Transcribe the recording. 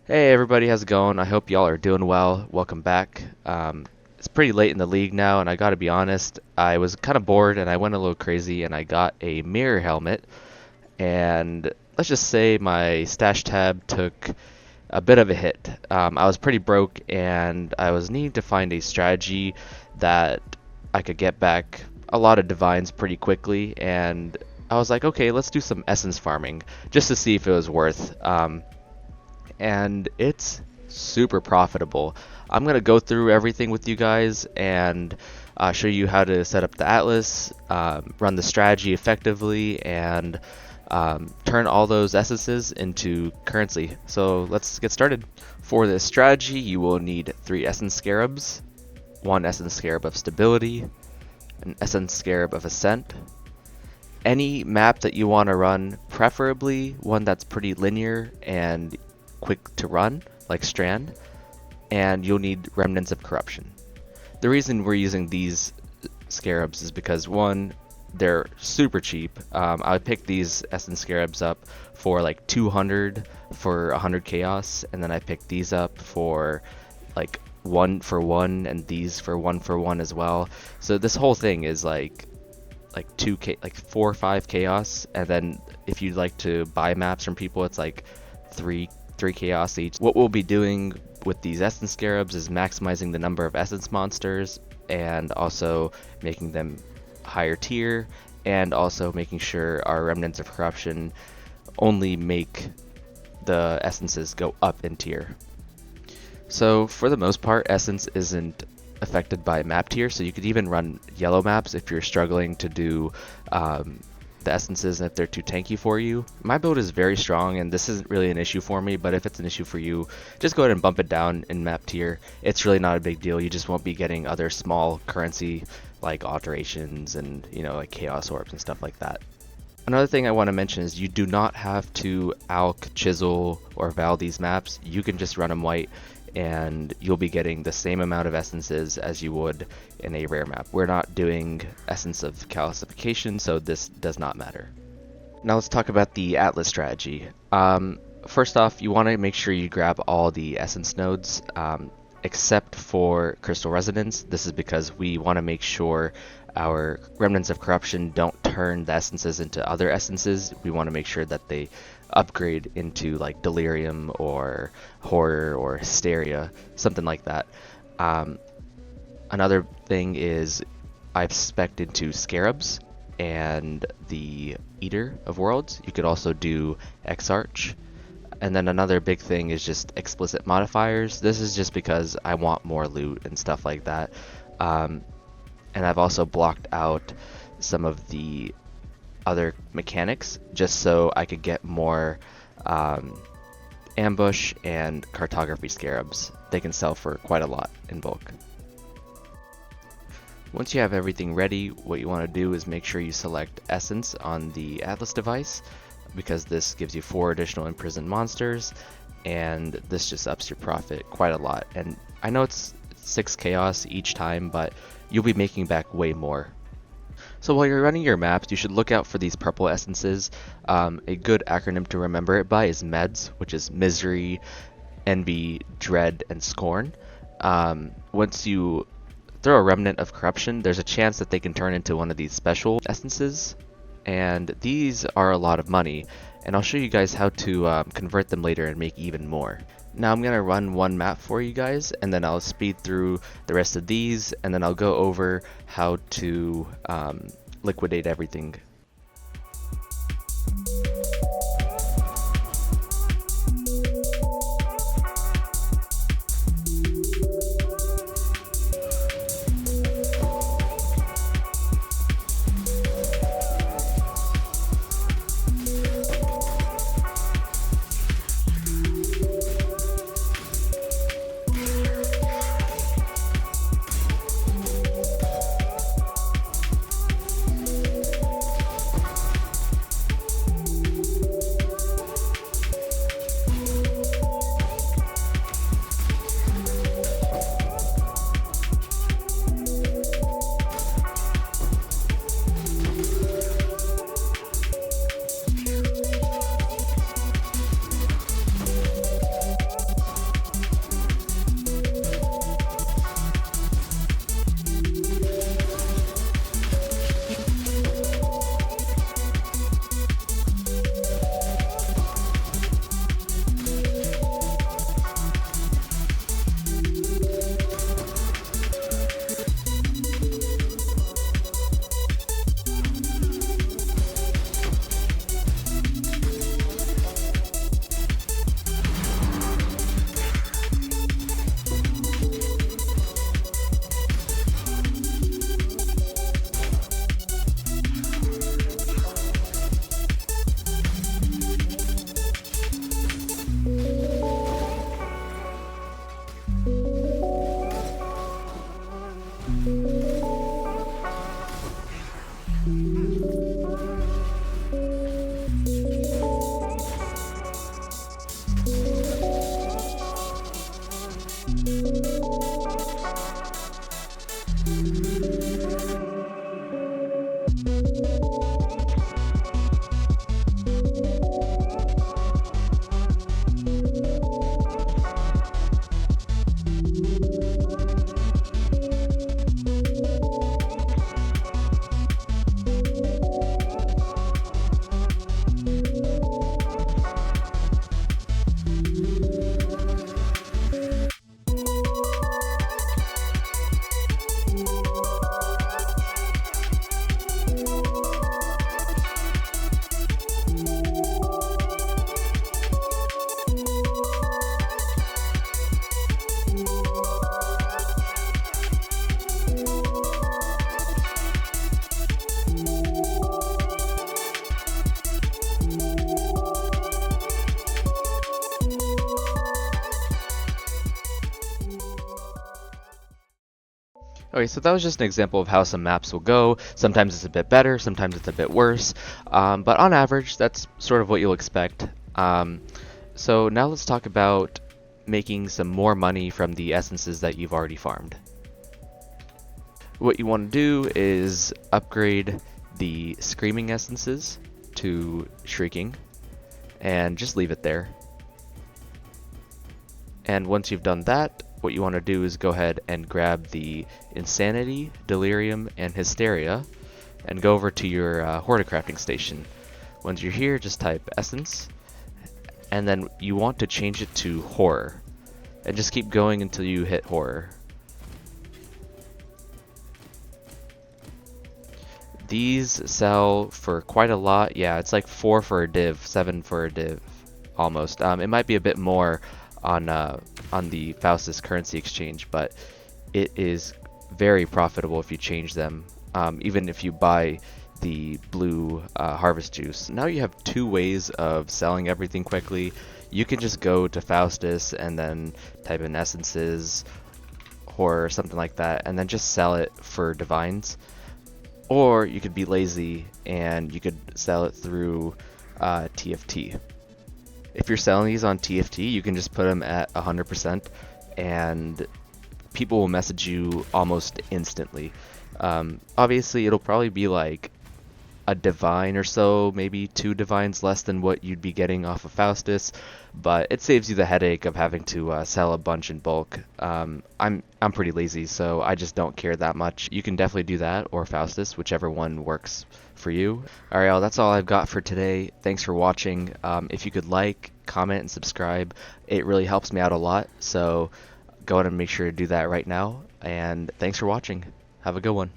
Hey everybody, how's it going? I hope y'all are doing well. Welcome back. It's pretty late in the league now, and I gotta be honest, I was kind of bored and I went a little crazy and I got a mirror helmet. And let's just say my stash tab took a bit of a hit. I was pretty broke and I was needing to find a strategy that I could get back a lot of divines pretty quickly. And I was like, okay, let's do some essence farming just to see if it was worth. And it's super profitable. I'm going to go through everything with you guys and show you how to set up the Atlas, run the strategy effectively, and turn all those essences into currency. So let's get started. For this strategy, you will need 3 Essence Scarabs, 1 Essence Scarab of Stability, an Essence Scarab of Ascent. Any map that you want to run, preferably one that's pretty linear and quick to run, like Strand, and you'll need Remnants of Corruption. The reason we're using these Scarabs is because, one, they're super cheap. I picked these Essence Scarabs up for like 200 for 100 Chaos, and then I picked these up for like 1 for 1, and these for 1 for 1 as well. So this whole thing is like 2K, like 4 or 5 Chaos, and then if you'd like to buy maps from people, it's like 3 Chaos each. What we'll be doing with these Essence Scarabs is maximizing the number of Essence monsters and also making them higher tier, and also making sure our Remnants of Corruption only make the Essences go up in tier. So for the most part, Essence isn't affected by map tier, so you could even run yellow maps if you're struggling to do the essences and if they're too tanky for you. My build is very strong and this isn't really an issue for me, but if it's an issue for you, just go ahead and bump it down in map tier. It's really not a big deal. You just won't be getting other small currency like alterations and, you know, like chaos orbs and stuff like that. Another thing I want to mention is you do not have to alch, chisel, or val these maps. You can just run them white and you'll be getting the same amount of essences as you would in a rare map. We're not doing essence of calcification, so this does not matter. Now let's talk about the Atlas strategy. First off, you want to make sure you grab all the essence nodes, except for Crystal Resonance. This is because we want to make sure our Remnants of Corruption don't turn the essences into other essences. We want to make sure that they upgrade into like Delirium or Horror or Hysteria, something like that. Another thing is I've spec'd into Scarabs and the Eater of Worlds. You could also do Exarch. And then another big thing is just explicit modifiers. This is just because I want more loot and stuff like that. And I've also blocked out some of the other mechanics just so I could get more ambush and cartography scarabs. They can sell for quite a lot in bulk. Once you have everything ready, what you want to do is make sure you select Essence on the Atlas device, because this gives you 4 additional imprisoned monsters, and this just ups your profit quite a lot. And I know it's 6 chaos each time, but you'll be making back way more. So while you're running your maps, you should look out for these purple essences. A good acronym to remember it by is M.E.D.S, which is Misery, Envy, Dread, and Scorn. Once you throw a Remnant of Corruption, there's a chance that they can turn into one of these special essences, and these are a lot of money, and I'll show you guys how to convert them later and make even more. Now I'm going to run one map for you guys, and then I'll speed through the rest of these, and then I'll go over how to liquidate everything. Okay, so that was just an example of how some maps will go. Sometimes it's a bit better, sometimes it's a bit worse, but on average, that's sort of what you'll expect. So now let's talk about making some more money from the essences that you've already farmed. What you want to do is upgrade the Screaming Essences to Shrieking, and just leave it there. And once you've done that, what you want to do is go ahead and grab the Insanity, Delirium, and Hysteria, and go over to your Horticrafting station. Once you're here, just type Essence, and then you want to change it to Horror, and just keep going until you hit Horror. These sell for quite a lot. Yeah, it's like 4 for a div, 7 for a div, almost. It might be a bit more on the Faustus currency exchange, but it is very profitable if you change them. Even if you buy the blue harvest juice. Now you have 2 ways of selling everything quickly. You can just go to Faustus and then type in essences, horror, something like that, and then just sell it for divines. Or you could be lazy and you could sell it through TFT. If you're selling these on TFT, you can just put them at 100% and people will message you almost instantly. Obviously, it'll probably be like a divine or so, maybe 2 divines less than what you'd be getting off of Faustus, but it saves you the headache of having to sell a bunch in bulk. I'm pretty lazy, so I just don't care that much. You can definitely do that, or Faustus, whichever one works for you. Alright, well, that's all I've got for today. Thanks for watching. If you could like, comment, and subscribe, it really helps me out a lot, so go ahead and make sure to do that right now, and thanks for watching. Have a good one.